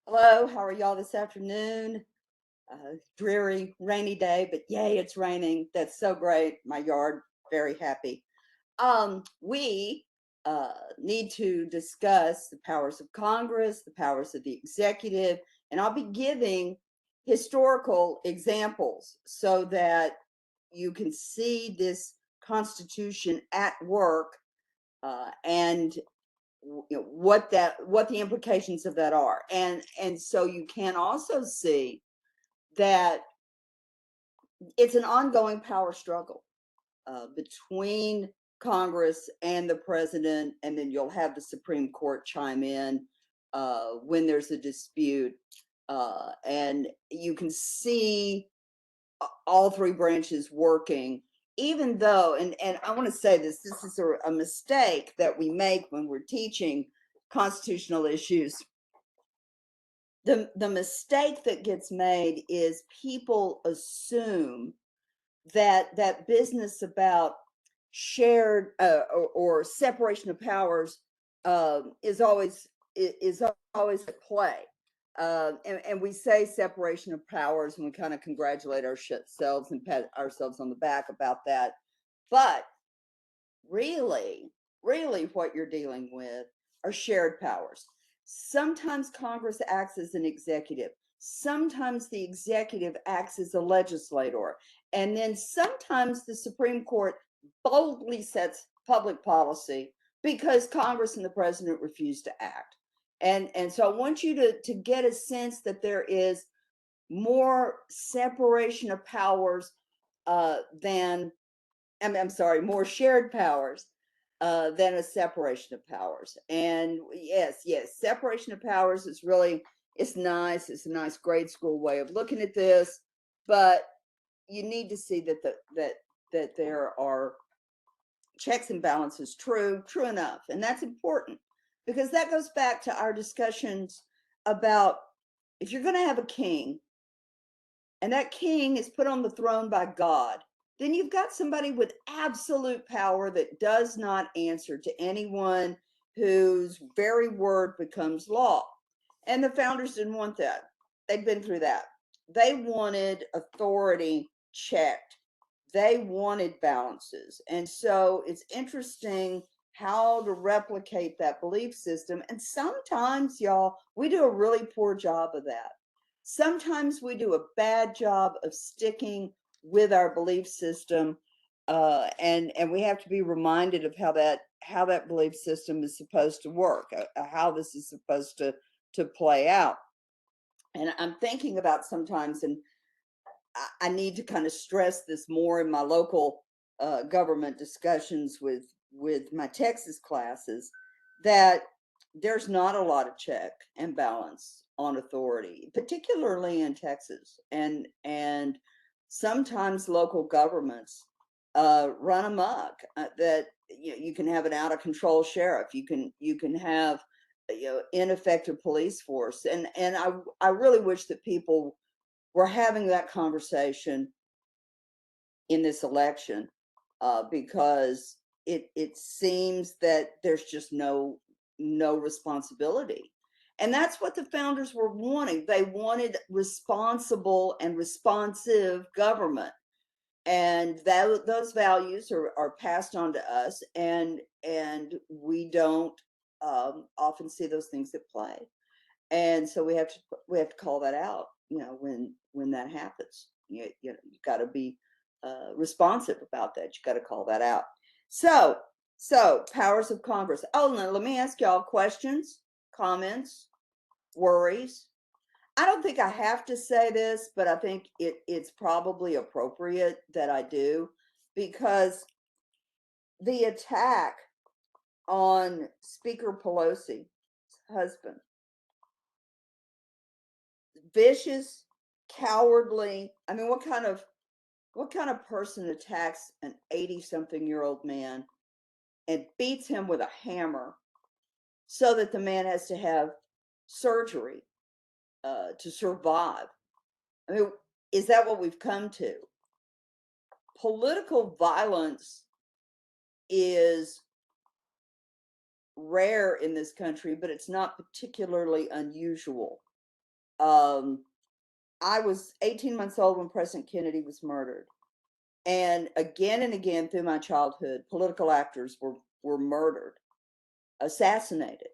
Hello, how are y'all this afternoon? Dreary, rainy day, but yay, it's raining. That's so great. My yard, very happy. We need to discuss the powers of Congress, the powers of the executive, and I'll be giving historical examples so that you can see this Constitution at work and what the implications of that are, and so you can also see that it's an ongoing power struggle between Congress and the president, and then you'll have the Supreme Court chime in when there's a dispute, and you can see all three branches working. Even though, and I want to say this is a mistake that we make when we're teaching constitutional issues. The mistake that gets made is people assume that that business about shared or separation of powers is always at play. And we say separation of powers, and we kind of congratulate ourselves and pat ourselves on the back about that. But really, what you're dealing with are shared powers. Sometimes Congress acts as an executive. Sometimes the executive acts as a legislator. And then sometimes the Supreme Court boldly sets public policy because Congress and the president refuse to act. And so I want you to get a sense that there is more separation of powers than I'm sorry, more shared powers than a separation of powers. And yes, separation of powers is really it's nice. It's a nice grade school way of looking at this, but you need to see that there are checks and balances. True enough, and that's important because that goes back to our discussions about if you're going to have a king and that king is put on the throne by God, then you've got somebody with absolute power that does not answer to anyone whose very word becomes law. And the founders didn't want that. They'd been through that. They wanted authority checked, they wanted balances. And so it's interesting how to replicate that belief system. And sometimes, y'all, we do a really poor job of that. Sometimes we do a bad job of sticking with our belief system, and we have to be reminded of how that belief system is supposed to work, how this is supposed to play out. And I'm thinking about sometimes, and I need to kind of stress this more in my local government discussions with my Texas classes, that there's not a lot of check and balance on authority, particularly in Texas, and sometimes local governments run amok. That you can have an out of control sheriff, you can have ineffective police force, and I really wish that people were having that conversation in this election because it seems that there's just no responsibility. And that's what the founders were wanting. They wanted responsible and responsive government. And those values are passed on to us, and we don't often see those things at play. And so we have to call that out, when that happens. You got to be responsive about that. You got to call that out. So powers of Congress. Oh, now let me ask y'all questions, comments, worries. I don't think I have to say this, but I think it's probably appropriate that I do, because the attack on Speaker Pelosi's husband, vicious, cowardly. I mean, what kind of person attacks an 80-something-year-old man and beats him with a hammer so that the man has to have surgery to survive? I mean, is that what we've come to? Political violence is rare in this country, but it's not particularly unusual. I was 18 months old when President Kennedy was murdered. And again through my childhood, political actors were murdered, assassinated.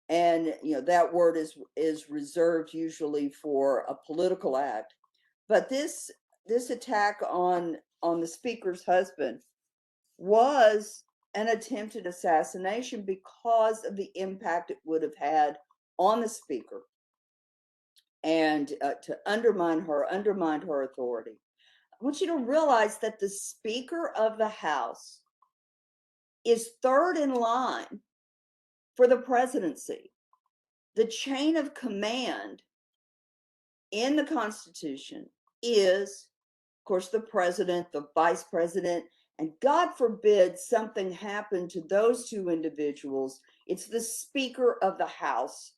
And that word is reserved usually for a political act. But this attack on the speaker's husband was an attempted assassination because of the impact it would have had on the speaker, and to undermine her authority. I want you to realize that the Speaker of the House is third in line for the presidency. The chain of command in the Constitution is, of course, the president, the vice president, and God forbid something happened to those two individuals, it's the Speaker of the House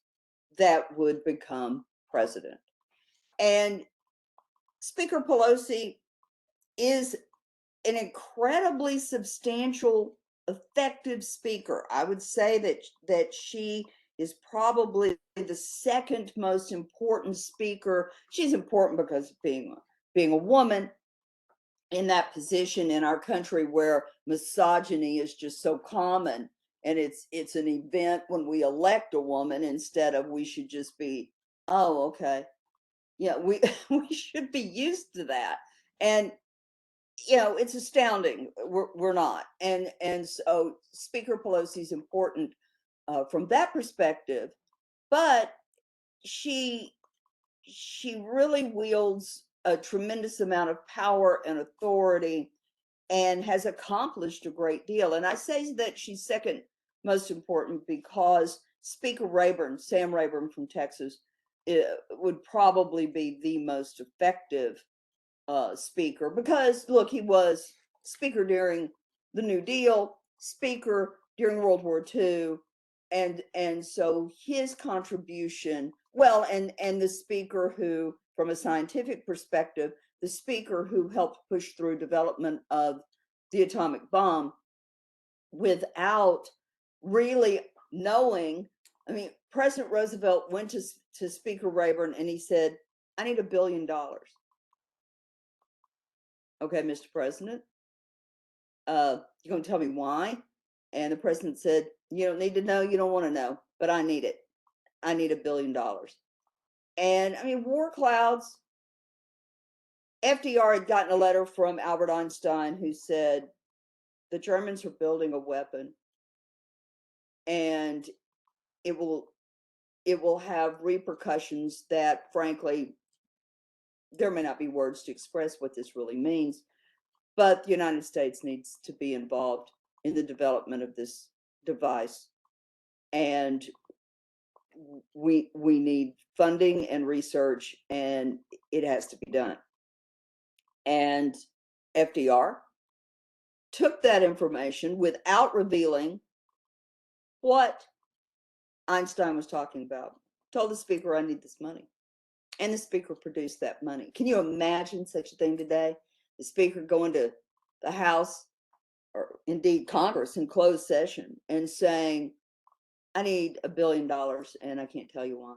that would become president. And Speaker Pelosi is an incredibly substantial, effective speaker. I would say that she is probably the second most important speaker. She's important because of being a woman in that position in our country where misogyny is just so common, and it's an event when we elect a woman instead of we should just be, oh, okay. Yeah, we we should be used to that. And it's astounding. We're not. And so Speaker Pelosi is important from that perspective, but she really wields a tremendous amount of power and authority and has accomplished a great deal. And I say that she's second most important because Speaker Rayburn, Sam Rayburn from Texas, would probably be the most effective speaker, because look, he was speaker during the New Deal, speaker during World War II, and so his contribution, well, and the speaker who, from a scientific perspective, the speaker who helped push through development of the atomic bomb without really knowing. I mean, President Roosevelt went to Speaker Rayburn and he said, I need $1 billion. Okay, Mr. President, you're going to tell me why? And the president said, you don't need to know, you don't want to know, but I need it. I need $1 billion. And I mean, war clouds. FDR had gotten a letter from Albert Einstein who said, the Germans are building a weapon and it will have repercussions that, frankly, there may not be words to express what this really means, but the United States needs to be involved in the development of this device, and we need funding and research, and it has to be done. And FDR took that information without revealing what Einstein was talking about, told the speaker, I need this money. And the speaker produced that money. Can you imagine such a thing today? The speaker going to the House, or indeed Congress, in closed session and saying, I need $1 billion and I can't tell you why.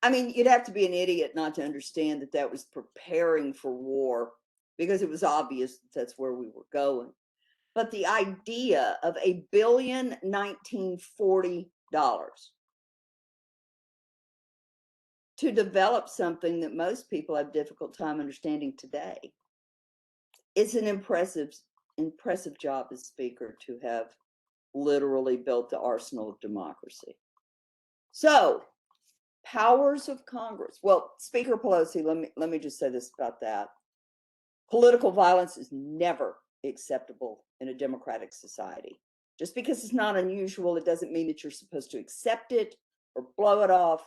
I mean, you'd have to be an idiot not to understand that that was preparing for war, because it was obvious that's where we were going. But the idea of $1,019,040 to develop something that most people have difficult time understanding today, it's an impressive job as speaker to have literally built the arsenal of democracy. So, powers of Congress. Well, Speaker Pelosi, let me just say this about that. Political violence is never acceptable in a democratic society. Just because it's not unusual, it doesn't mean that you're supposed to accept it or blow it off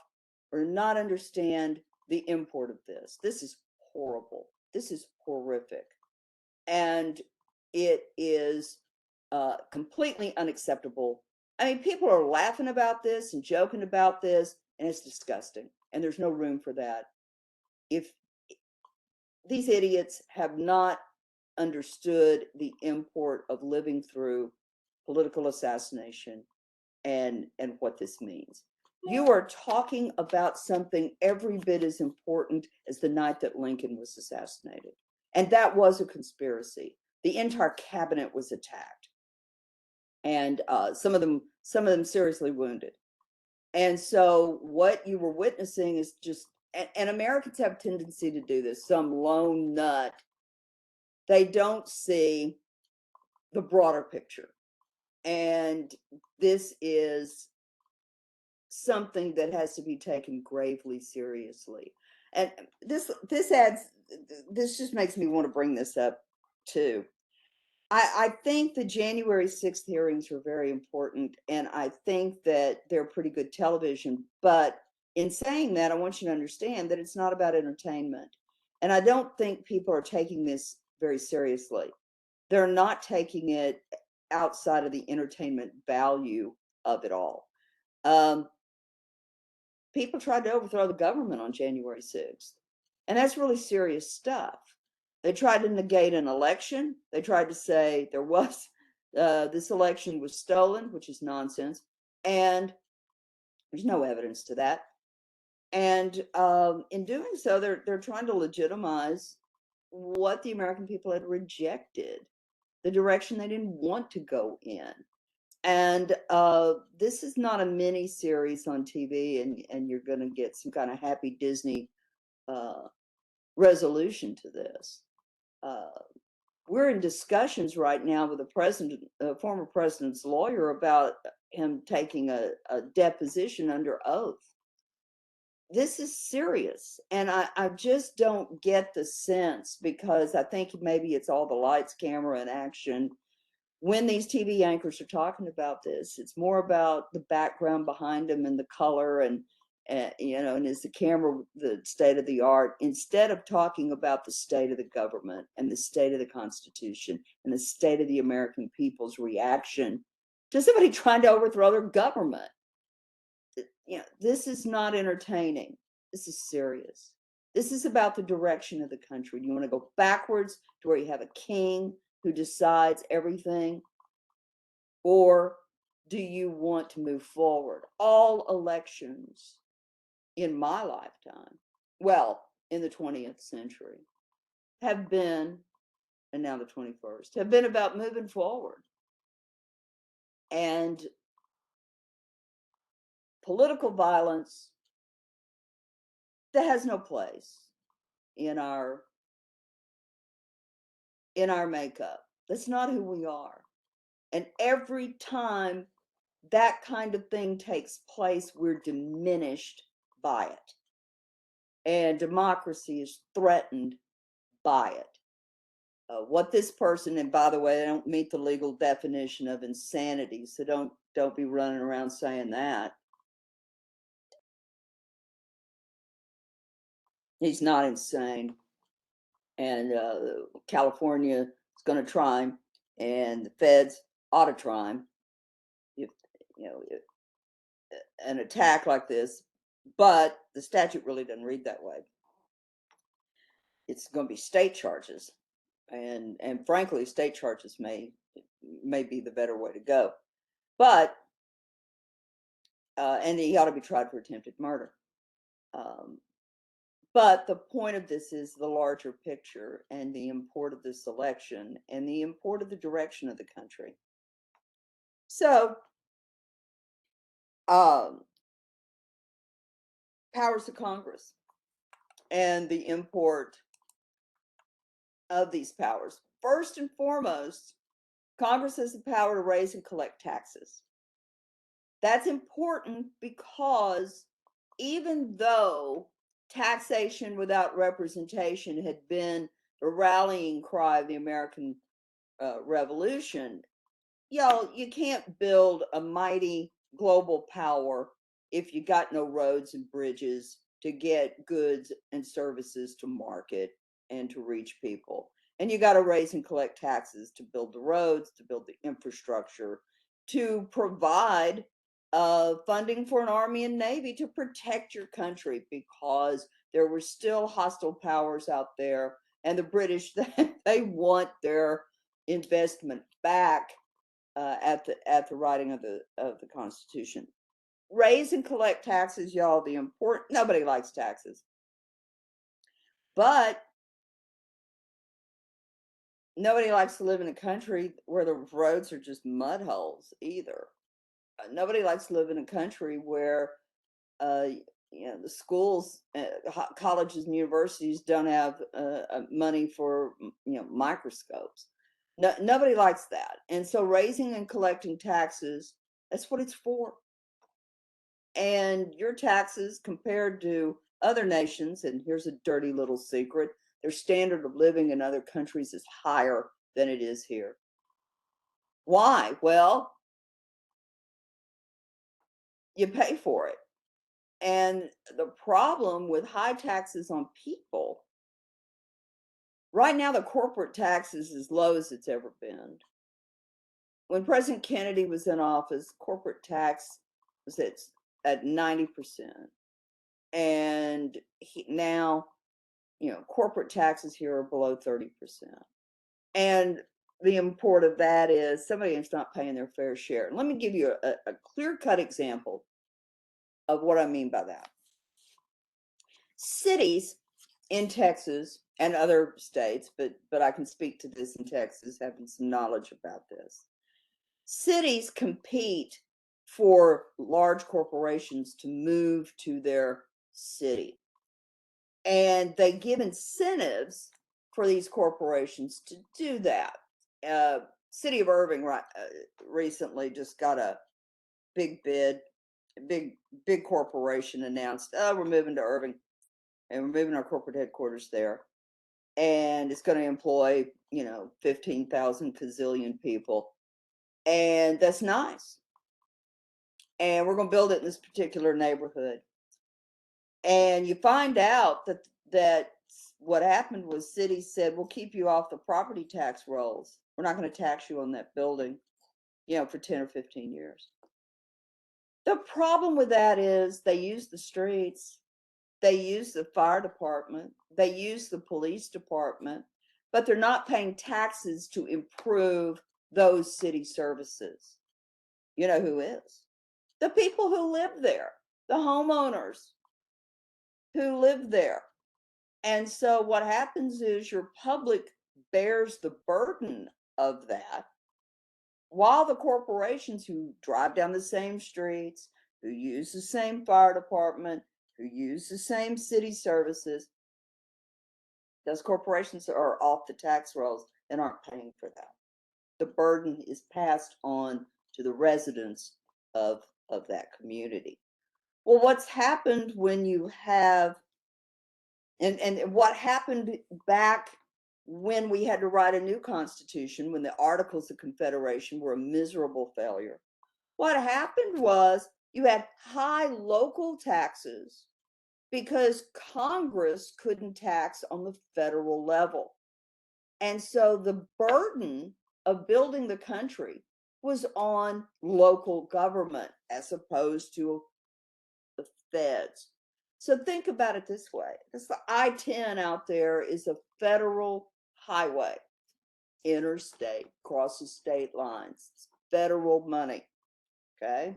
or not understand the import of this. This is horrible. This is horrific. And it is completely unacceptable. I mean, people are laughing about this and joking about this, and it's disgusting. And there's no room for that. If these idiots have not understood the import of living through political assassination and what this means. You are talking about something every bit as important as the night that Lincoln was assassinated. And that was a conspiracy. The entire cabinet was attacked, and some of them seriously wounded. And so what you were witnessing is just, and Americans have a tendency to do this, some lone nut, they don't see the broader picture. And this is something that has to be taken gravely seriously. And this just makes me want to bring this up too. I think the January 6th hearings were very important, and I think that they're pretty good television. But in saying that, I want you to understand that it's not about entertainment. And I don't think people are taking this very seriously. They're not taking it outside of the entertainment value of it all. People tried to overthrow the government on January 6th, and that's really serious stuff. They tried to negate an election. They tried to say there was this election was stolen, which is nonsense, and there's no evidence to that. And in doing so, they're trying to legitimize what the American people had rejected, the direction they didn't want to go in. And this is not a mini series on TV, and you're going to get some kind of happy Disney resolution to this. We're in discussions right now with the former president's lawyer, about him taking a deposition under oath. This is serious, and I just don't get the sense, because I think maybe it's all the lights, camera, and action. When these TV anchors are talking about this, it's more about the background behind them and the color, and and is the camera the state of the art, instead of talking about the state of the government and the state of the Constitution and the state of the American people's reaction to somebody trying to overthrow their government. This is not entertaining. This is serious. This is about the direction of the country. Do you want to go backwards to where you have a king who decides everything? Or do you want to move forward? All elections in my lifetime, well, in the 20th century, have been, and now the 21st, have been about moving forward. And political violence, that has no place in our makeup. That's not who we are. And every time that kind of thing takes place, we're diminished by it. And democracy is threatened by it. What this person, and by the way, they don't meet the legal definition of insanity, so don't be running around saying that. He's not insane. And California is going to try him, and the feds ought to try him. If an attack like this, but the statute really doesn't read that way. It's going to be state charges, and frankly, state charges may be the better way to go. But and he ought to be tried for attempted murder. But the point of this is the larger picture, and the import of this election, and the import of the direction of the country. So, powers of Congress and the import of these powers. First and foremost, Congress has the power to raise and collect taxes. That's important because even though taxation without representation had been the rallying cry of the American Revolution, you can't build a mighty global power if you got no roads and bridges to get goods and services to market and to reach people. And you got to raise and collect taxes to build the roads, to build the infrastructure, to provide funding for an army and navy to protect your country, because there were still hostile powers out there, and the British, they want their investment back at the writing of the Constitution. raise and collect taxes, y'all. Nobody likes taxes, but nobody likes to live in a country where the roads are just mud holes either. Nobody likes to live in a country where uh, the schools, colleges, and universities don't have money for microscopes. No, nobody likes that, and so raising and collecting taxes, that's what it's for. And your taxes compared to other nations, and here's a dirty little secret, their standard of living in other countries is higher than it is here. Why? Well, you pay for it. And the problem with high taxes on people, right now the corporate tax is as low as it's ever been. When President Kennedy was in office, corporate tax was at 90%. And now, corporate taxes here are below 30%. And the import of that is somebody is not paying their fair share. And let me give you a clear-cut example of what I mean by that. Cities in Texas and other states, but I can speak to this in Texas, having some knowledge about this. Cities compete for large corporations to move to their city. And they give incentives for these corporations to do that. City of Irving recently just got a big bid. A big corporation announced, "Oh, we're moving to Irving, and we're moving our corporate headquarters there, and it's going to employ 15,000 gazillion people, and that's nice. And we're going to build it in this particular neighborhood." And you find out that what happened was cities said, "We'll keep you off the property tax rolls. We're not going to tax you on that building, for 10 or 15 years." The problem with that is they use the streets, they use the fire department, they use the police department, but they're not paying taxes to improve those city services. You know who is? The people who live there, the homeowners who live there. And so what happens is your public bears the burden of that, while the corporations who drive down the same streets, who use the same fire department, who use the same city services, those corporations are off the tax rolls and aren't paying for that. The burden is passed on to the residents of that community. Well, what's happened when you have and what happened back when we had to write a new constitution, when the Articles of Confederation were a miserable failure? What happened was you had high local taxes because Congress couldn't tax on the federal level. And so the burden of building the country was on local government as opposed to the feds. So think about it this way. This the I-10 out there is a federal highway, interstate, crosses state lines. It's federal money. Okay.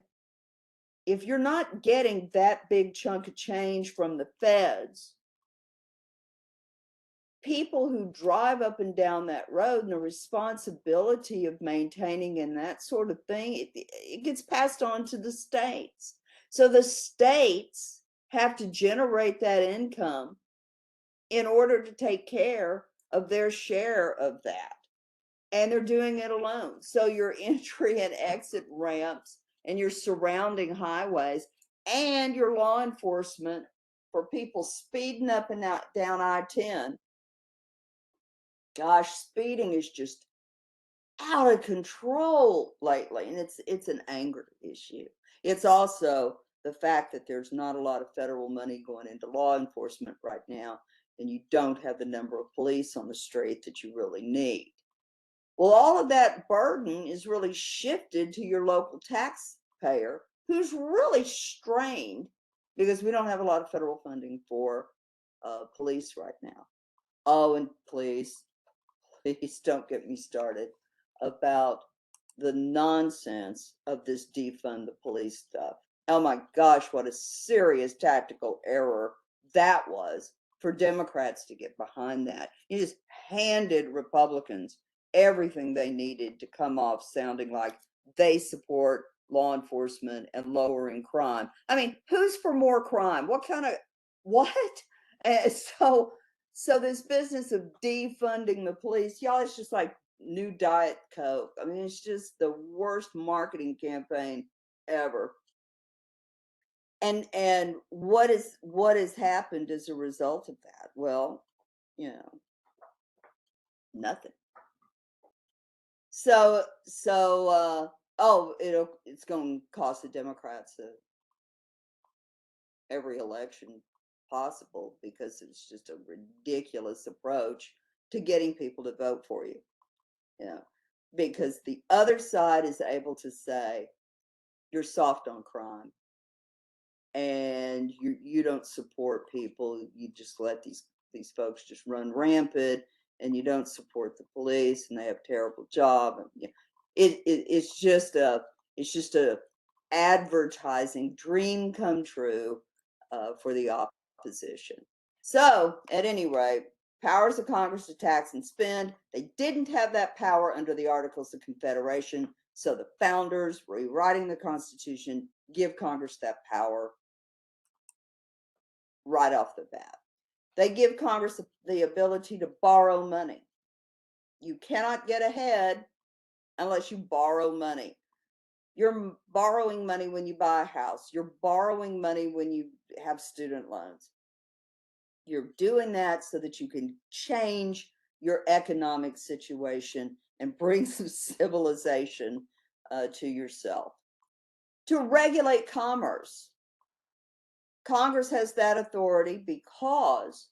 If you're not getting that big chunk of change from the feds, people who drive up and down that road and the responsibility of maintaining and that sort of thing, it gets passed on to the states. So the states have to generate that income in order to take care of their share of that. And they're doing it alone. So your entry and exit ramps and your surrounding highways and your law enforcement for people speeding up and down I-10. Gosh, speeding is just out of control lately, and it's an anger issue. It's also the fact that there's not a lot of federal money going into law enforcement right now, and you don't have the number of police on the street that you really need. Well, all of that burden is really shifted to your local taxpayer, who's really strained because we don't have a lot of federal funding for police right now. Oh, and please don't get me started about the nonsense of this defund the police stuff. Oh my gosh, what a serious tactical error that was for Democrats to get behind that. You just handed Republicans everything they needed to come off sounding like they support law enforcement and lowering crime. I mean, who's for more crime? What kind of what? And so this business of defunding the police, y'all, it's just like new Diet Coke. I mean, it's just the worst marketing campaign ever. And what has happened as a result of that? Well, nothing. So it's going to cost the Democrats every election possible, because it's just a ridiculous approach to getting people to vote for you. Because the other side is able to say you're soft on crime and you don't support people, you just let these folks just run rampant, and you don't support the police and they have a terrible job. And it's just a advertising dream come true for the opposition. So at any rate, powers of Congress to tax and spend, they didn't have that power under the Articles of Confederation. So the founders, rewriting the Constitution, give Congress that power right off the bat. They give Congress the ability to borrow money. You cannot get ahead unless you borrow money. You're borrowing money when you buy a house. You're borrowing money when you have student loans. You're doing that so that you can change your economic situation and bring some civilization to yourself. To regulate commerce, Congress has that authority because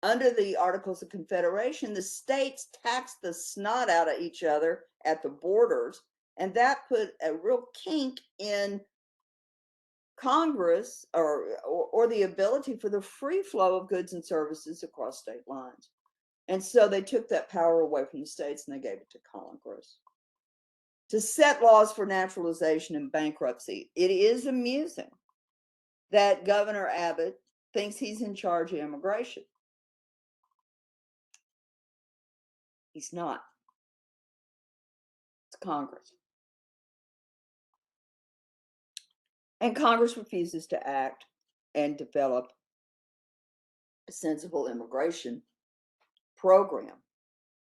under the Articles of Confederation, the states taxed the snot out of each other at the borders, and that put a real kink in Congress or the ability for the free flow of goods and services across state lines. And so they took that power away from the states and they gave it to Congress to set laws for naturalization and bankruptcy. It is amusing that Governor Abbott thinks he's in charge of immigration. He's not. It's Congress. And Congress refuses to act and develop a sensible immigration program.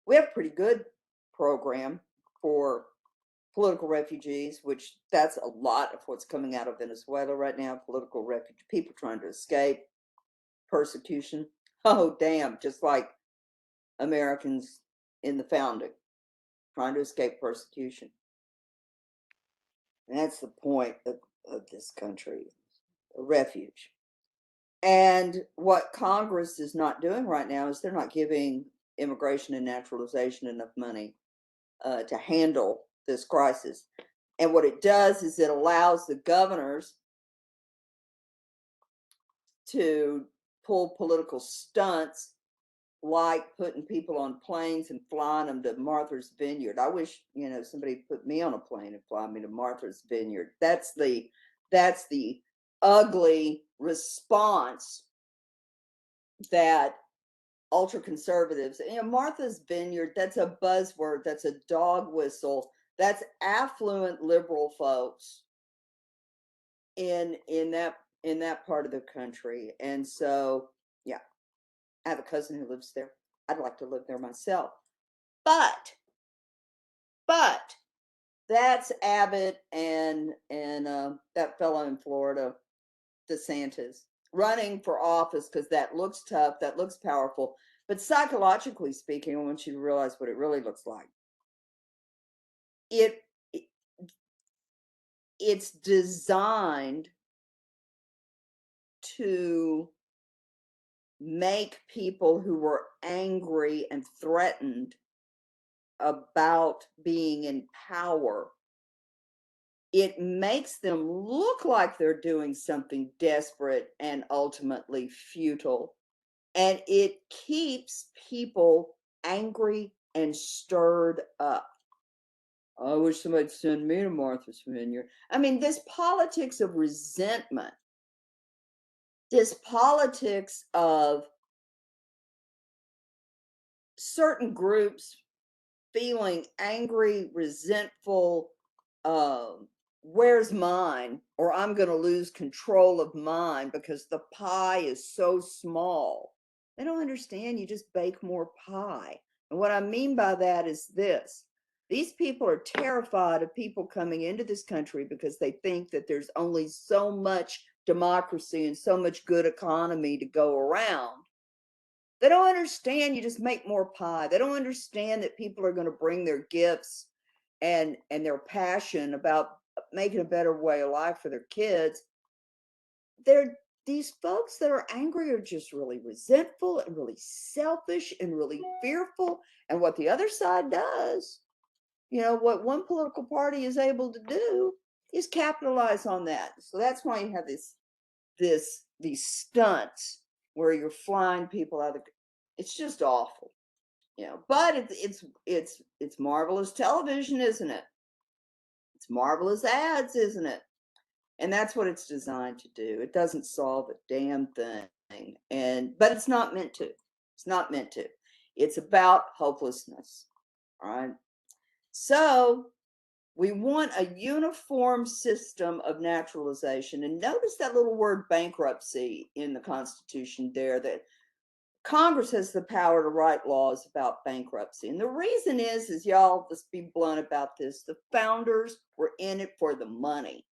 We have a pretty good program for political refugees, which that's a lot of what's coming out of Venezuela right now. Political refugee, people trying to escape persecution. Oh, damn, just like Americans in the founding, trying to escape persecution. And that's the point of this country, a refuge. And what Congress is not doing right now is they're not giving immigration and naturalization enough money to handle this crisis. And what it does is it allows the governors to pull political stunts, like putting people on planes and flying them to Martha's Vineyard. I wish, somebody put me on a plane and fly me to Martha's Vineyard. That's the ugly response that ultra conservatives, Martha's Vineyard, that's a buzzword, that's a dog whistle, that's affluent liberal folks in that part of the country. And so, yeah, I have a cousin who lives there. I'd like to live there myself. But that's Abbott and that fellow in Florida, DeSantis, running for office because that looks tough, that looks powerful. But psychologically speaking, I want you to realize what it really looks like. It's designed to make people who were angry and threatened about being in power, it makes them look like they're doing something desperate and ultimately futile. And it keeps people angry and stirred up. I wish somebody'd send me to Martha's Vineyard. I mean, this politics of resentment, this politics of certain groups feeling angry, resentful, where's mine? Or I'm going to lose control of mine because the pie is so small. They don't understand you just bake more pie. And what I mean by that is this. These people are terrified of people coming into this country because they think that there's only so much democracy and so much good economy to go around. They don't understand you just make more pie. They don't understand that people are going to bring their gifts and their passion about making a better way of life for their kids. They're these folks that are angry are just really resentful and really selfish and really fearful. And what the other side does, what one political party is able to do is capitalize on that. So that's why you have these stunts where you're flying people out of the, it's just awful, but it's marvelous television, isn't it? It's marvelous ads, isn't it? And that's what it's designed to do. It doesn't solve a damn thing. But it's not meant to. It's not meant to. It's about hopelessness. All right. So we want a uniform system of naturalization. And notice that little word bankruptcy in the Constitution there, that Congress has the power to write laws about bankruptcy. And the reason is y'all, let's be blunt about this, the founders were in it for the money.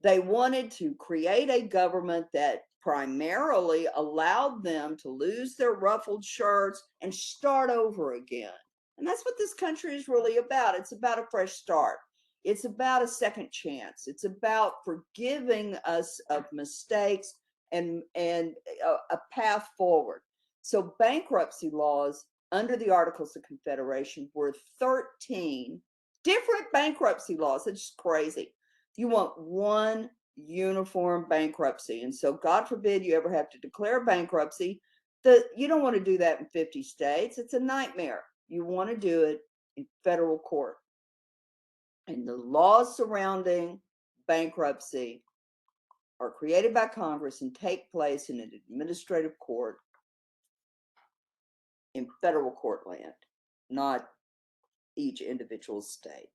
They wanted to create a government that primarily allowed them to lose their ruffled shirts and start over again. And that's what this country is really about. It's about a fresh start. It's about a second chance. It's about forgiving us of mistakes and a path forward. So bankruptcy laws under the Articles of Confederation were 13 different bankruptcy laws. It's just crazy. You want one uniform bankruptcy. And so God forbid you ever have to declare bankruptcy. You don't want to do that in 50 states. It's a nightmare. You want to do it in federal court. And the laws surrounding bankruptcy are created by Congress and take place in an administrative court in federal court land, not each individual state,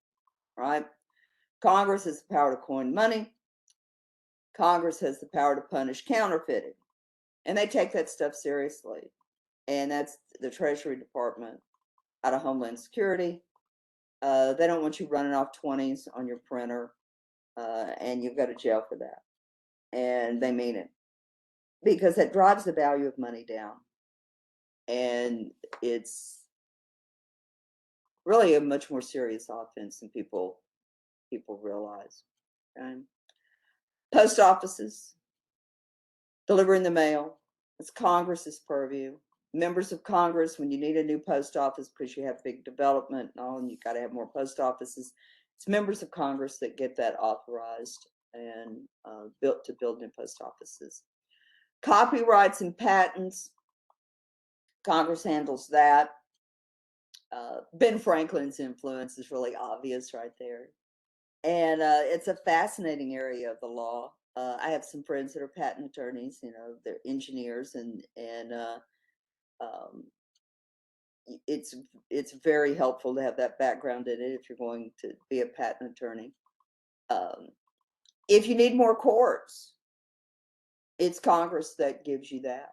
right? Congress has the power to coin money. Congress has the power to punish counterfeiting. And they take that stuff seriously. And that's the Treasury Department out of Homeland Security. They don't want you running off 20s on your printer, and you go to jail for that. And they mean it because that drives the value of money down. And it's really a much more serious offense than people realize. Okay? Post offices, delivering the mail, it's Congress's purview. Members of Congress, when you need a new post office because you have big development and all, and you got to have more post offices, it's members of Congress that get that authorized and built to build new post offices. Copyrights and patents, Congress handles that. Ben Franklin's influence is really obvious right there. And it's a fascinating area of the law. I have some friends that are patent attorneys, they're engineers, and it's very helpful to have that background in it if you're going to be a patent attorney. If you need more courts, it's Congress that gives you that.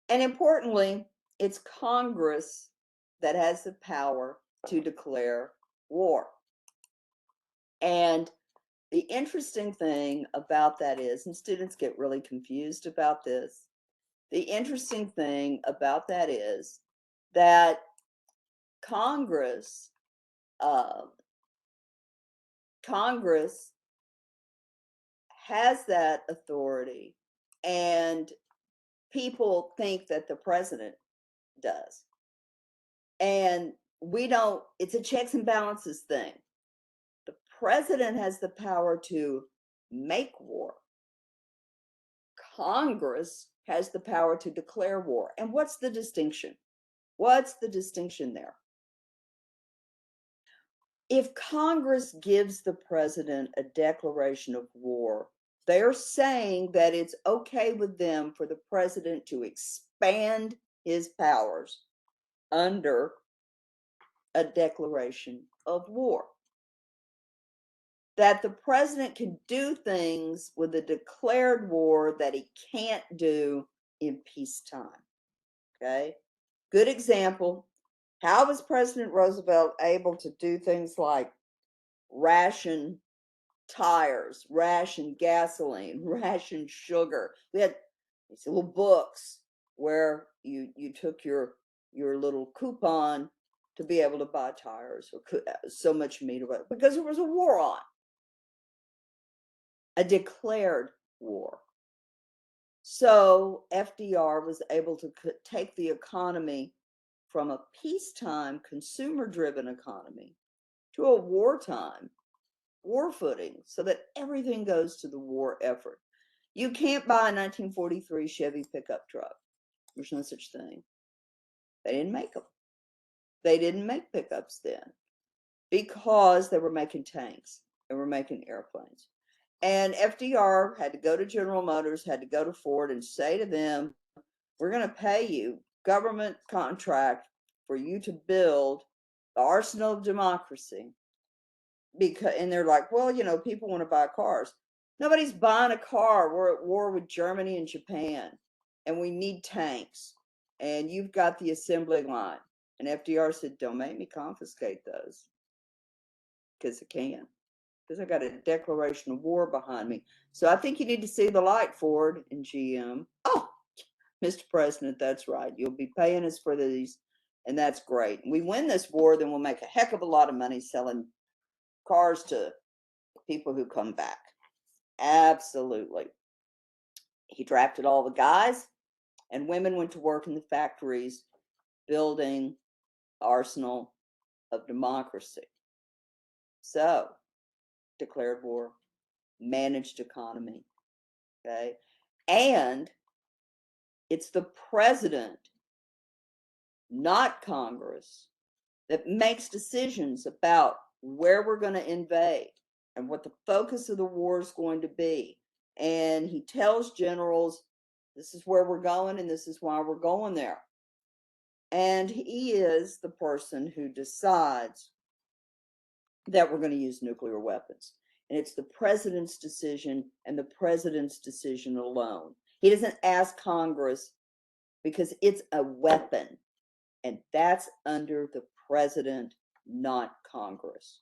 And importantly, it's Congress that has the power to declare war. And the interesting thing about that is, and students get really confused about this, the interesting thing about that is that Congress has that authority, and people think that the president does. And we don't, it's a checks and balances thing. The president has the power to make war. Congress has the power to declare war. And what's the distinction? What's the distinction there? if Congress gives the president a declaration of war, they're saying that it's okay with them for the president to expand his powers under a declaration of war. That the president can do things with a declared war that he can't do in peacetime. Okay. Good example. How was President Roosevelt able to do things like ration tires, ration gasoline, ration sugar? We had these little books where you took your little coupon to be able to buy tires or so much meat or whatever, because there was a war on, a declared war. So FDR was able to take the economy from a peacetime, consumer-driven economy to a wartime, war footing, so that everything goes to the war effort. You can't buy a 1943 Chevy pickup truck. There's no such thing. They didn't make them. They didn't make pickups then because they were making tanks. They were making airplanes. And FDR had to go to General Motors, had to go to Ford and say to them, we're going to pay you government contract for you to build the arsenal of democracy. And they're like, well, people want to buy cars. Nobody's buying a car. We're at war with Germany and Japan, and we need tanks. And you've got the assembly line. And FDR said, don't make me confiscate those, because I can. Because I got a declaration of war behind me. So I think you need to see the light, Ford and GM. Oh, Mr. President, that's right. You'll be paying us for these, and that's great. We win this war, then we'll make a heck of a lot of money selling cars to people who come back. Absolutely. He drafted all the guys, and women went to work in the factories building arsenal of democracy. So, declared war, managed economy, okay? And it's the president, not Congress, that makes decisions about where we're going to invade and what the focus of the war is going to be. And he tells generals, this is where we're going and this is why we're going there. And he is the person who decides that we're going to use nuclear weapons. And it's the president's decision and the president's decision alone. He doesn't ask Congress because it's a weapon. And that's under the president, not Congress.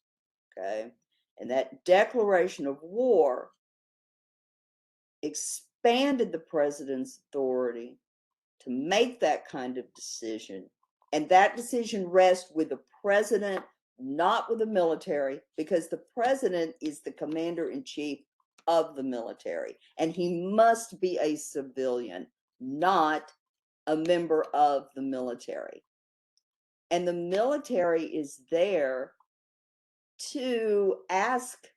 Okay. And that declaration of war expanded the president's authority to make that kind of decision. And that decision rests with the president, not with the military, because the president is the commander in chief of the military. And he must be a civilian, not a member of the military. And the military is there to ask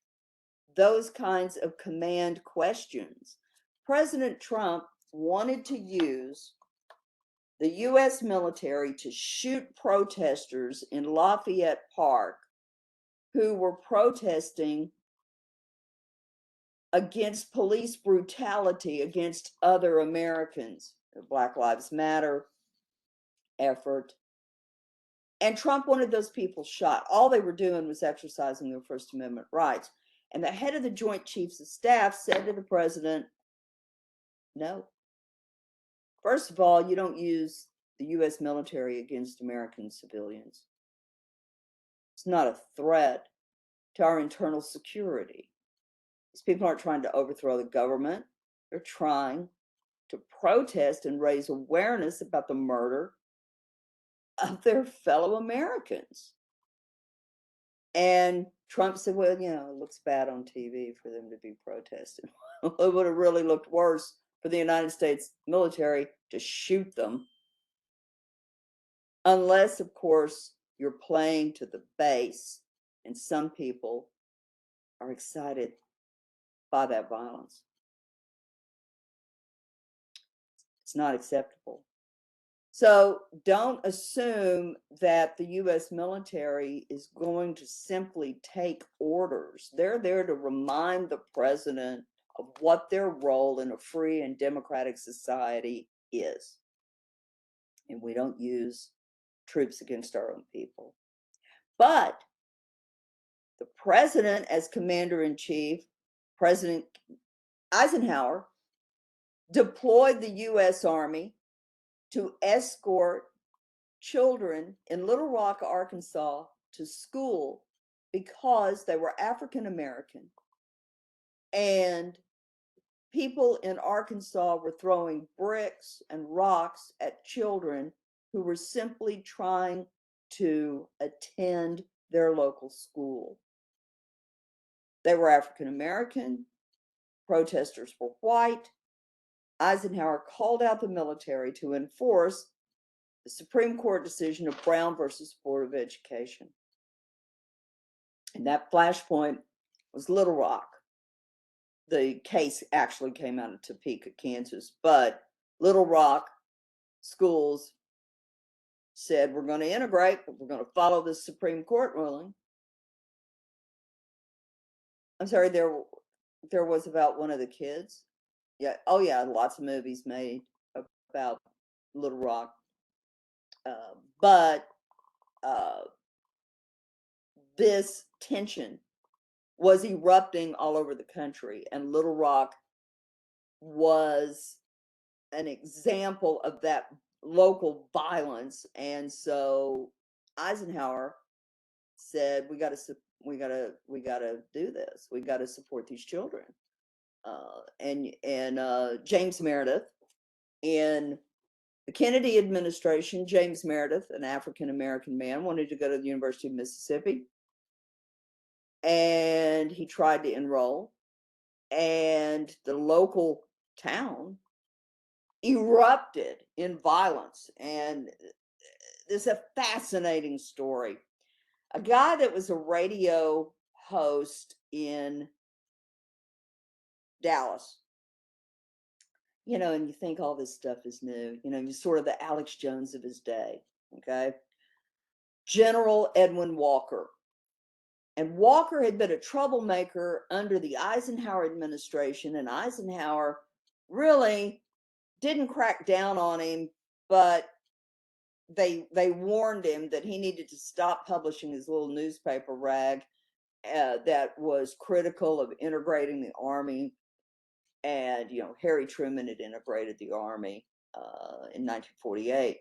those kinds of command questions. President Trump wanted to use the US military to shoot protesters in Lafayette Park who were protesting against police brutality against other Americans, the Black Lives Matter effort. And Trump wanted those people shot. All they were doing was exercising their First Amendment rights. And the head of the Joint Chiefs of Staff said to the president, no. First of all, you don't use the US military against American civilians. It's not a threat to our internal security. These people aren't trying to overthrow the government. They're trying to protest and raise awareness about the murder of their fellow Americans. And Trump said, well, it looks bad on TV for them to be protesting. It would have really looked worse for the United States military to shoot them. Unless, of course, you're playing to the base, and some people are excited by that violence. It's not acceptable. So don't assume that the U.S. military is going to simply take orders. They're there to remind the president of what their role in a free and democratic society is. And we don't use troops against our own people. But the president, as commander in chief, President Eisenhower, deployed the U.S. Army to escort children in Little Rock, Arkansas to school because they were African American. And people in Arkansas were throwing bricks and rocks at children who were simply trying to attend their local school. They were African American, protesters were white. Eisenhower called out the military to enforce the Supreme Court decision of Brown versus Board of Education. And that flashpoint was Little Rock. The case actually came out of Topeka, Kansas, but Little Rock schools said, we're going to integrate, but we're going to follow this Supreme Court ruling. I'm sorry, there was about one of the kids. Yeah. Oh yeah, lots of movies made about Little Rock. But this tension was erupting all over the country, and Little Rock was an example of that local violence. And so Eisenhower said, we got to do this. We got to support these children. And James Meredith in the Kennedy administration, James Meredith, an African American man, wanted to go to the University of Mississippi, and he tried to enroll, and the local town erupted in violence. And this is a fascinating story. A guy that was a radio host in Dallas, and you think all this stuff is new, he's sort of the Alex Jones of his day, okay? General Edwin Walker. And Walker had been a troublemaker under the Eisenhower administration, and Eisenhower really didn't crack down on him, but they warned him that he needed to stop publishing his little newspaper rag that was critical of integrating the Army. And Harry Truman had integrated the Army in 1948,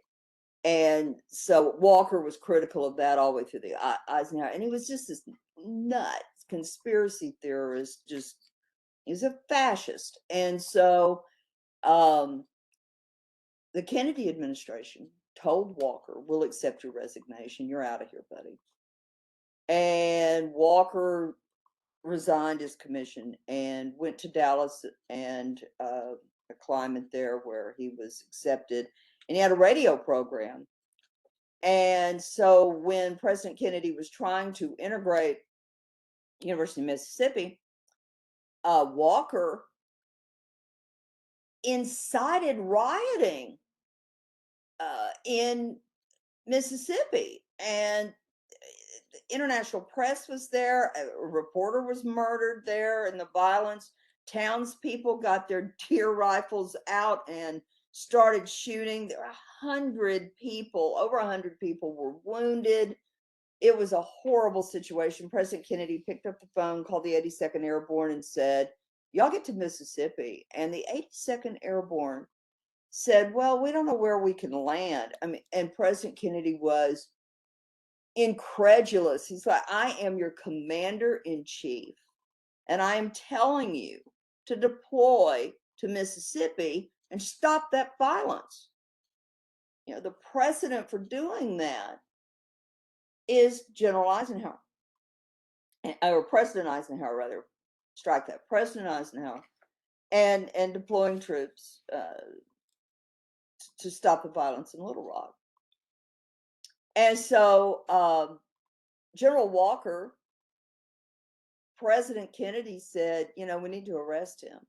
and so Walker was critical of that all the way through the Eisenhower, and he was just this nuts conspiracy theorist. He's a fascist. And so the Kennedy administration told Walker, we'll accept your resignation, you're out of here, buddy. And Walker resigned his commission and went to Dallas and a climate there where he was accepted, and he had a radio program. And so when President Kennedy was trying to integrate University of Mississippi, Walker incited rioting in Mississippi, and the international press was there. A reporter was murdered there in the violence. Townspeople got their deer rifles out and started shooting. There were 100 people, over 100 people were wounded. It was a horrible situation. President Kennedy picked up the phone, called the 82nd Airborne, and said, y'all get to Mississippi. And the 82nd Airborne said, well, we don't know where we can land. I mean, and President Kennedy was incredulous. He's like, I am your commander in chief, and I am telling you to deploy to Mississippi and stop that violence. The precedent for doing that is General Eisenhower, or President Eisenhower, rather, strike that, President Eisenhower, and deploying troops to stop the violence in Little Rock. And so General Walker, President Kennedy said, we need to arrest him.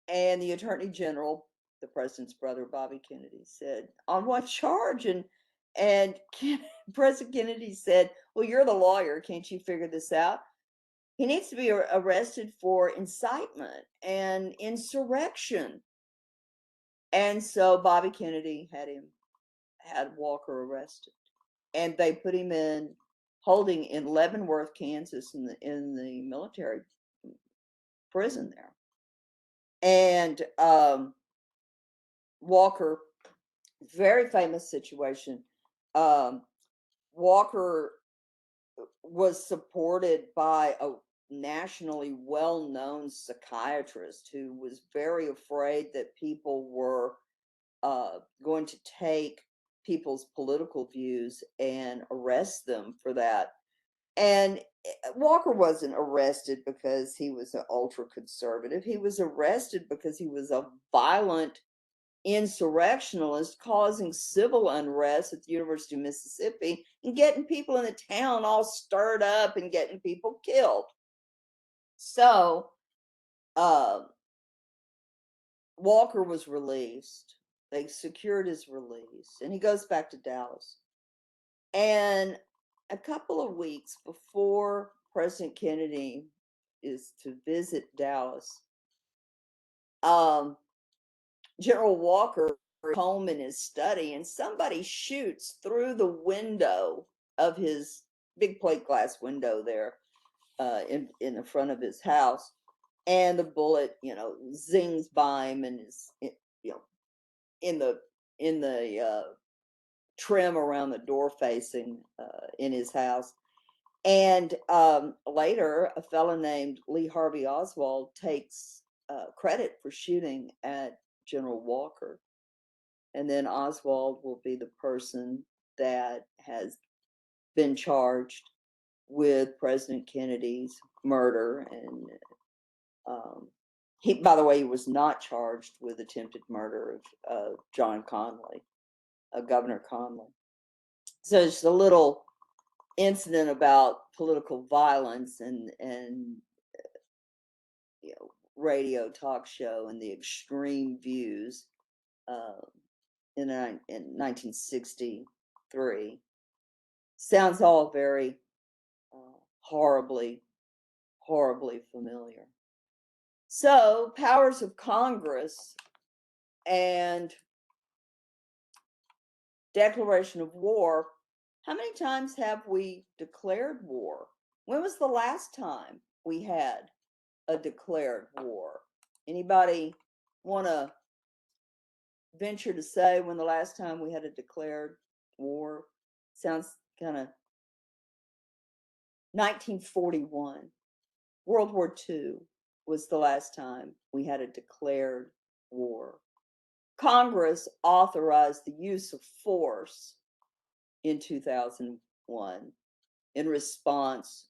And the Attorney General the president's brother, Bobby Kennedy, said, "On what charge?" And President Kennedy said, "Well, you're the lawyer. Can't you figure this out? He needs to be arrested for incitement and insurrection." And so Bobby Kennedy had Walker arrested, and they put him in holding in Leavenworth, Kansas, in the military prison there. And Walker, very famous situation. Walker was supported by a nationally well-known psychiatrist who was very afraid that people were going to take people's political views and arrest them for that. And Walker wasn't arrested because he was an ultra conservative. He was arrested because he was a violent insurrectionalist causing civil unrest at the University of Mississippi and getting people in the town all stirred up and getting people killed. So Walker was released. They secured his release, and he goes back to Dallas. And a couple of weeks before President Kennedy is to visit Dallas, General Walker is home in his study, and somebody shoots through the window of his big plate glass window there in the front of his house, and the bullet, zings by him and is, in the trim around the door facing in his house. And later, a fellow named Lee Harvey Oswald takes credit for shooting at General Walker. And then Oswald will be the person that has been charged with President Kennedy's murder. And he, by the way, he was not charged with attempted murder of John Connally, Governor Connally. So it's a little incident about political violence and radio talk show and the extreme views in 1963. Sounds all very horribly familiar. So powers of Congress and declaration of war. How many times have we declared war? When was the last time we had a declared war? Anybody want to venture to say when the last time we had a declared war? Sounds kind of 1941. World War II was the last time we had a declared war. Congress authorized the use of force in 2001 in response.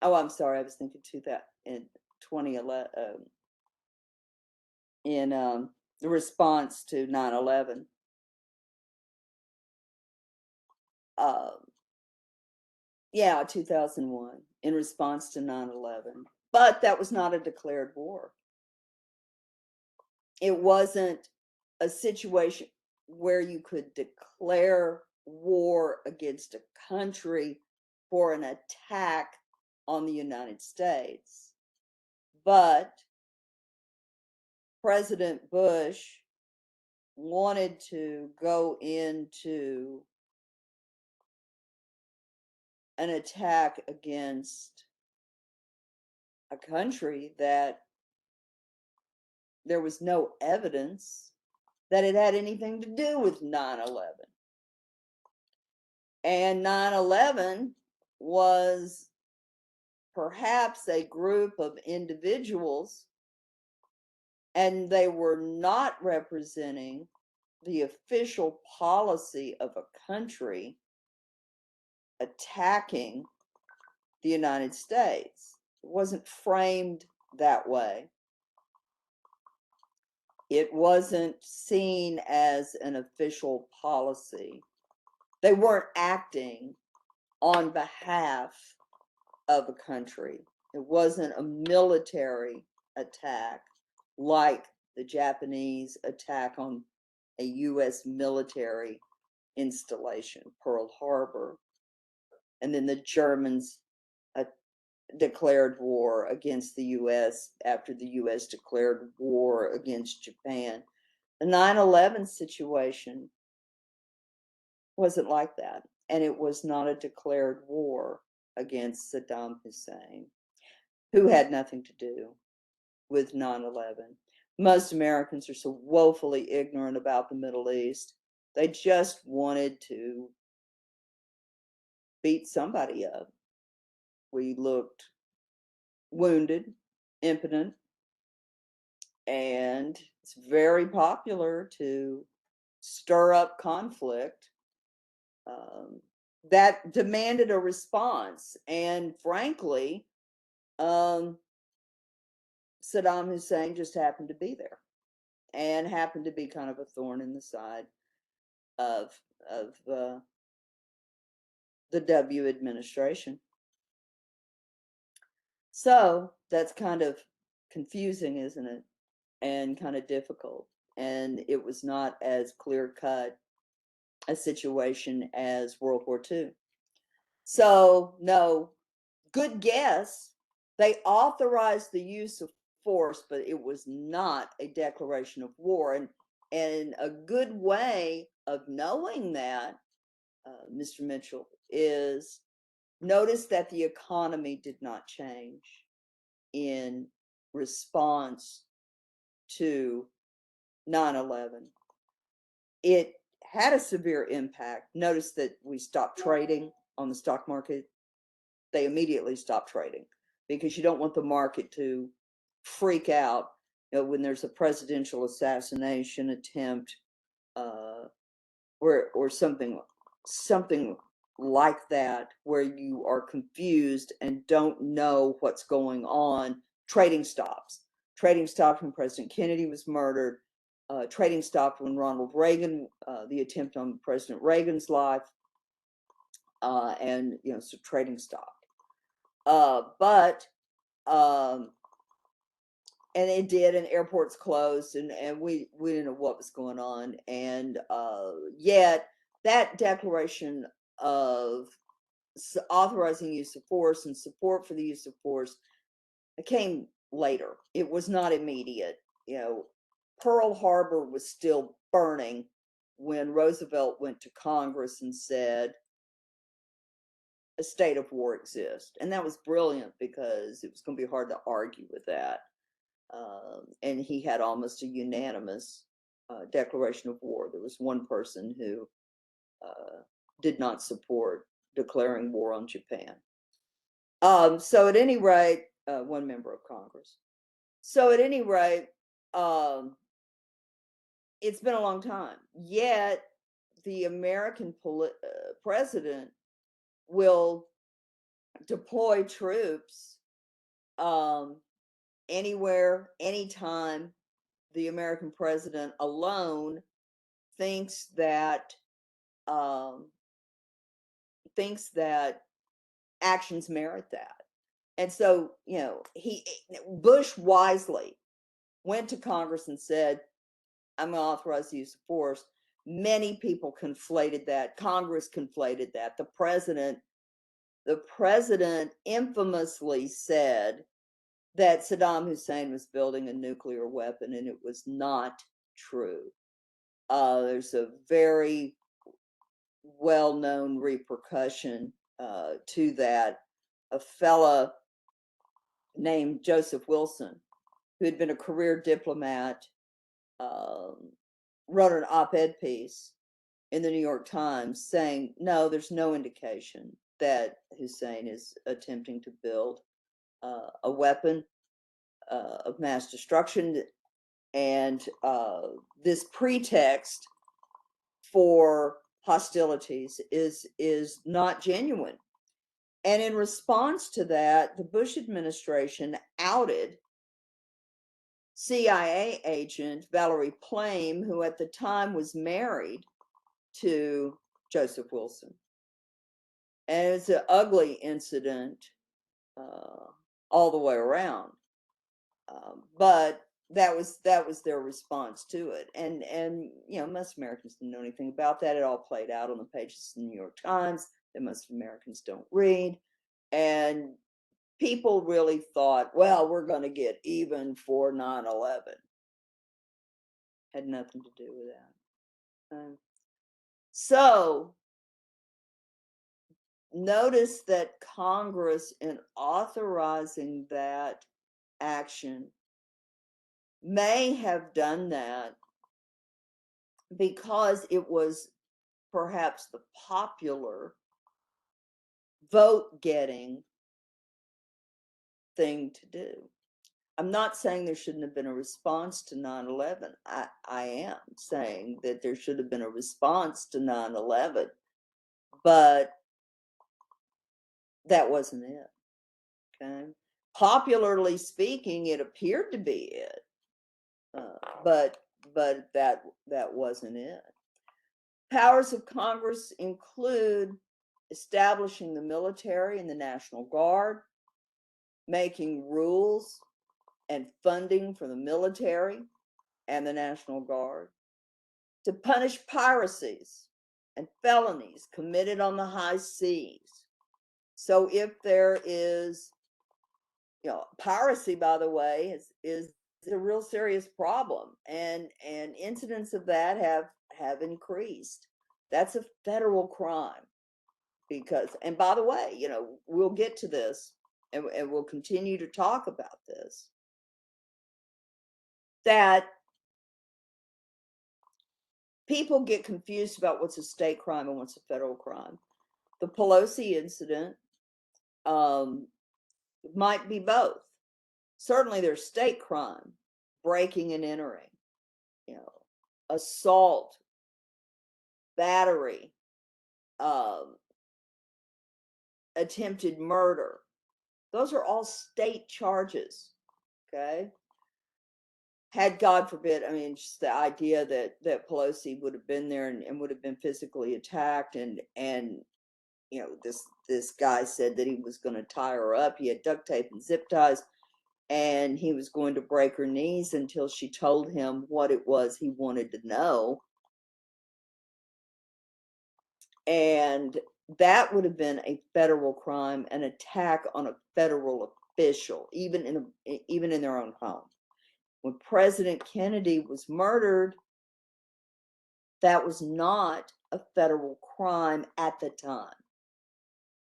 I'm sorry, I was thinking 2011 in the response to 9/11. Yeah, 2001 in response to 9/11. But that was not a declared war. It wasn't a situation where you could declare war against a country for an attack on the United States. But President Bush wanted to go into an attack against a country that there was no evidence that it had anything to do with 9/11. And 9/11 was perhaps a group of individuals, and they were not representing the official policy of a country attacking the United States. It wasn't framed that way. It wasn't seen as an official policy. They weren't acting on behalf of a country. It wasn't a military attack like the Japanese attack on a U.S. military installation, Pearl Harbor, and then the Germans declared war against the U.S. after the U.S. declared war against Japan. The 9/11 situation wasn't like that, and it was not a declared war against Saddam Hussein, who had nothing to do with 9/11. Most Americans are so woefully ignorant about the Middle East. They just wanted to beat somebody up. We looked wounded, impotent, and it's very popular to stir up conflict that demanded a response. And frankly, Saddam Hussein just happened to be there and happened to be kind of a thorn in the side of the W administration. So that's kind of confusing, isn't it? And kind of difficult. And it was not as clear cut a situation as World War II. So, no, good guess. They authorized the use of force, but it was not a declaration of war. And a good way of knowing that, Mr. Mitchell, is notice that the economy did not change in response to 9/11. It had a severe impact. Notice that we stopped trading on the stock market. They immediately stopped trading because you don't want the market to freak out, when there's a presidential assassination attempt, or something like that, where you are confused and don't know what's going on. Trading stops. Trading stopped when President Kennedy was murdered. Trading stopped when Ronald Reagan, the attempt on President Reagan's life, and so trading stopped. But and it did, and airports closed, and we didn't know what was going on, and yet that declaration of authorizing use of force and support for the use of force came later. It was not immediate. Pearl Harbor was still burning when Roosevelt went to Congress and said a state of war exists. And that was brilliant because it was going to be hard to argue with that. And he had almost a unanimous declaration of war. There was one person who did not support declaring war on Japan. So at any rate, one member of Congress. So at any rate, it's been a long time. Yet the American president will deploy troops anywhere, anytime the American president alone thinks that actions merit that. And so, Bush wisely went to Congress and said, I'm going to authorize the use of force. Many people conflated that. Congress conflated that. The president infamously said that Saddam Hussein was building a nuclear weapon, and it was not true. There's a very well-known repercussion to that. A fella named Joseph Wilson, who had been a career diplomat, wrote an op-ed piece in the New York Times saying, no, there's no indication that Hussein is attempting to build a weapon of mass destruction, and this pretext for hostilities is not genuine. And in response to that, the Bush administration outed CIA agent Valerie Plame, who at the time was married to Joseph Wilson. And it's an ugly incident. all the way around. But that was their response to it, and most Americans didn't know anything about that. It all played out on the pages of the New York Times that most Americans don't read, and people really thought, well, we're going to get even for 9/11. Had nothing to do with that. So notice that Congress, in authorizing that action, may have done that because it was perhaps the popular vote getting thing to do. I'm not saying there shouldn't have been a response to 9/11. I am saying that there should have been a response to 9/11, but that wasn't it. Okay. Popularly speaking, it appeared to be it, but that wasn't it. Powers of Congress include establishing the military and the National Guard, making rules and funding for the military and the National Guard, to punish piracies and felonies committed on the high seas. So if there is, piracy, by the way, is a real serious problem, and incidents of that have increased. That's a federal crime because, and by the way, we'll get to this, and we'll continue to talk about this, that people get confused about what's a state crime and what's a federal crime. The Pelosi incident might be both. Certainly there's state crime, breaking and entering, assault, battery, attempted murder. Those are all state charges. Okay. Had, God forbid, just the idea that Pelosi would have been there and would have been physically attacked, and this guy said that he was going to tie her up. He had duct tape and zip ties, and he was going to break her knees until she told him what it was he wanted to know. And that would have been a federal crime, an attack on a federal official, even in their own home. When President Kennedy was murdered, that was not a federal crime at the time.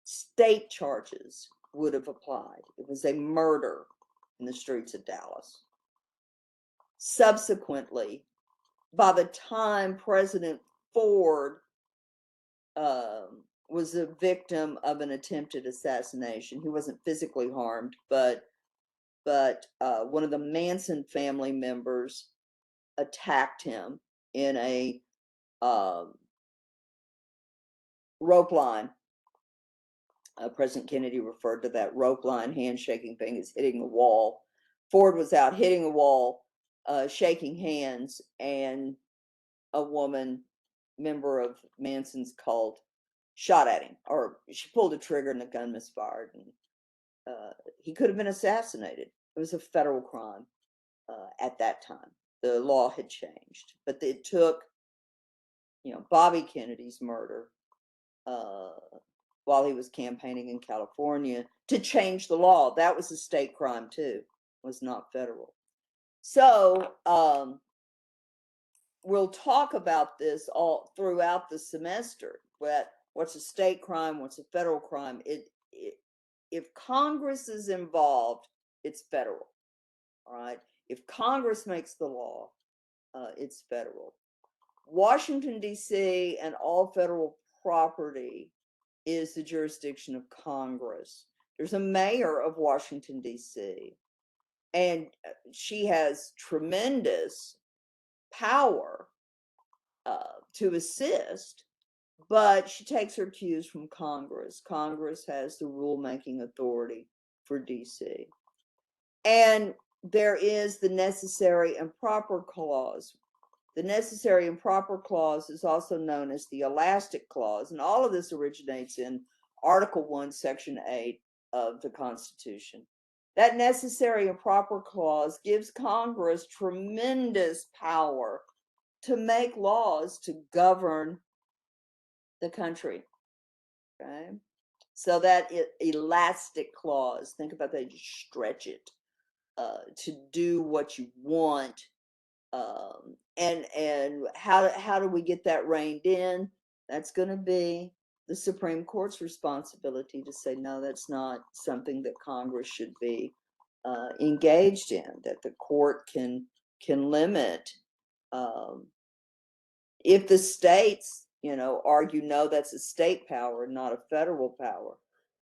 State charges would have applied. It was a murder in the streets of Dallas. Subsequently, by the time President Ford was a victim of an attempted assassination, he wasn't physically harmed, but one of the Manson family members attacked him in a rope line. President Kennedy referred to that rope line handshaking thing as hitting the wall. Ford was out hitting the wall, shaking hands, and a woman, member of Manson's cult, shot at him, or she pulled a trigger and the gun misfired, and he could have been assassinated. It was a federal crime at that time. The law had changed, but it took, Bobby Kennedy's murder while he was campaigning in California to change the law. That was a state crime too, was not federal. So we'll talk about this all throughout the semester. What's a state crime? What's a federal crime? If Congress is involved, it's federal. All right. If Congress makes the law, it's federal. Washington, D.C. and all federal property is the jurisdiction of Congress. There's a mayor of Washington, D.C., and she has tremendous power to assist, but she takes her cues from Congress. Congress has the rulemaking authority for D.C. And there is the necessary and proper clause. The necessary and proper clause is also known as the elastic clause, and all of this originates in Article 1, Section 8 of the Constitution. That necessary and proper clause gives Congress tremendous power to make laws to govern the country. Okay. So that elastic clause, think about that, you stretch it to do what you want. And how do we get that reined in? That's going to be the Supreme Court's responsibility to say, no, that's not something that Congress should be engaged in, that the court can limit. If the states, argue, no, that's a state power, not a federal power,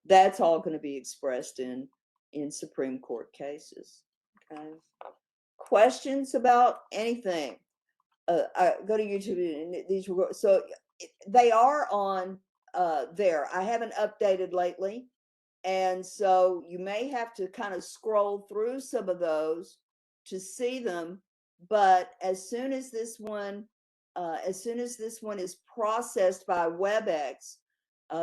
that's all going to be expressed in Supreme Court cases. Okay. Questions about anything? I go to YouTube, and these were, so they are on there. I haven't updated lately, and so you may have to kind of scroll through some of those to see them. But as soon as this one is processed by WebEx,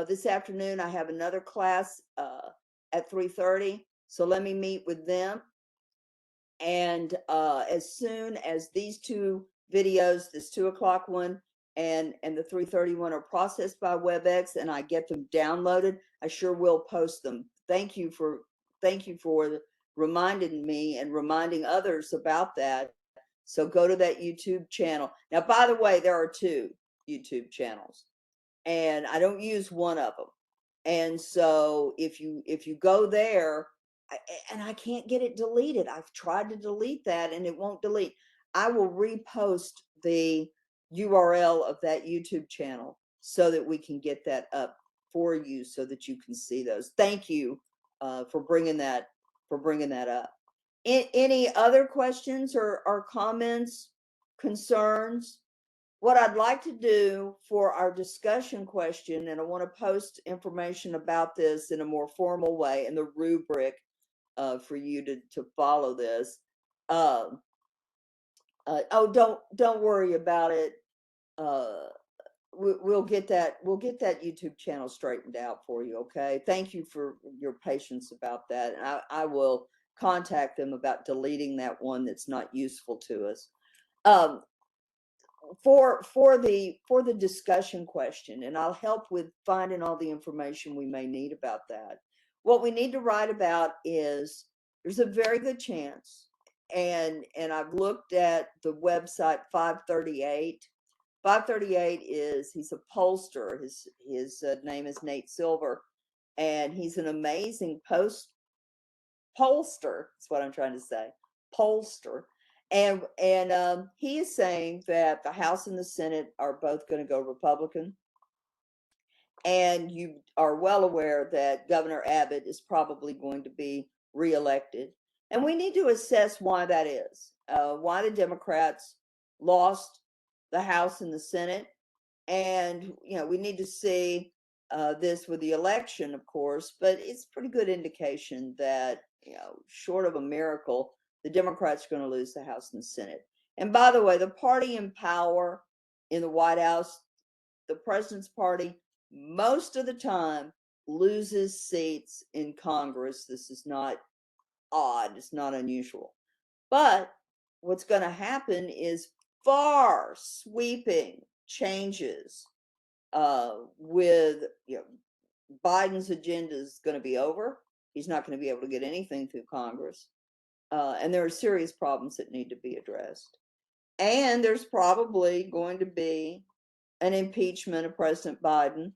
this afternoon I have another class at 3:30. So let me meet with them, and as soon as these two videos, this 2:00 one and the 3:30 one, are processed by WebEx and I get them downloaded, I sure will post them. Thank you for reminding me and reminding others about that. So go to that YouTube channel. Now, by the way, there are two YouTube channels, and I don't use one of them. And so if you go there, and I can't get it deleted. I've tried to delete that and it won't delete. I will repost the URL of that YouTube channel so that we can get that up for you so that you can see those. Thank you for bringing that up. Any other questions or comments, concerns? What I'd like to do for our discussion question, and I want to post information about this in a more formal way in the rubric for you to follow this. Oh, don't worry about it. We'll get that YouTube channel straightened out for you. Okay. Thank you for your patience about that, and I will contact them about deleting that one that's not useful to us. For the discussion question, and I'll help with finding all the information we may need about that. What we need to write about is, there's a very good chance, and I've looked at the website 538. 538 is, he's a pollster. His name is Nate Silver, and he's an amazing pollster. That's what I'm trying to say. Pollster. And he is saying that the House and the Senate are both going to go Republican. And you are well aware that Governor Abbott is probably going to be reelected. And we need to assess why that is, why the Democrats lost the House and the Senate. And, we need to see this with the election, of course, but it's pretty good indication that, short of a miracle, the Democrats are going to lose the House and the Senate. And by the way, the party in power in the White House, the president's party, most of the time loses seats in Congress. This is not odd. It's not unusual. But what's going to happen is far sweeping changes with, Biden's agenda is going to be over. He's not going to be able to get anything through Congress. And there are serious problems that need to be addressed. And there's probably going to be an impeachment of President Biden,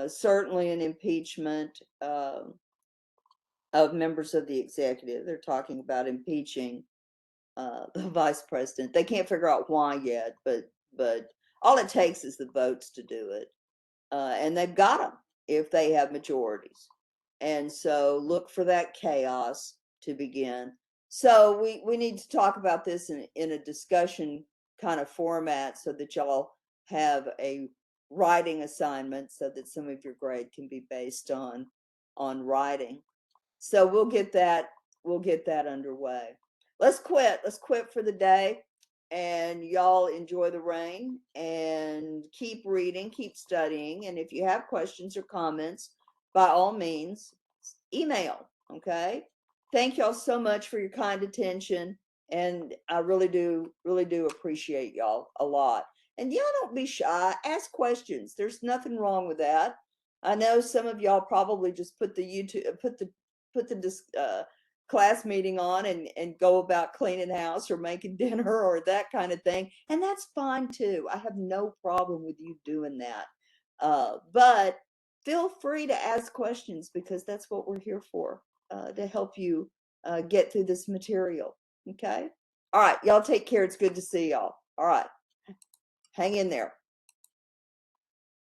certainly an impeachment of members of the executive. They're talking about impeaching the vice president. They can't figure out why yet, but all it takes is the votes to do it. And they've got them if they have majorities. And so look for that chaos to begin. So we need to talk about this in a discussion kind of format so that y'all have a writing assignment so that some of your grade can be based on writing. So we'll get that underway. Let's quit for the day, and y'all enjoy the rain and keep reading, keep studying. And if you have questions or comments, by all means, email. Okay. thank y'all so much for your kind attention. And I really do appreciate y'all a lot. And y'all don't be shy. Ask questions. There's nothing wrong with that. I know some of y'all probably just put the class meeting on and go about cleaning the house or making dinner or that kind of thing. And that's fine too. I have no problem with you doing that. But feel free to ask questions because that's what we're here for, to help you get through this material. Okay. All right. Y'all take care. It's good to see y'all. All right. Hang in there.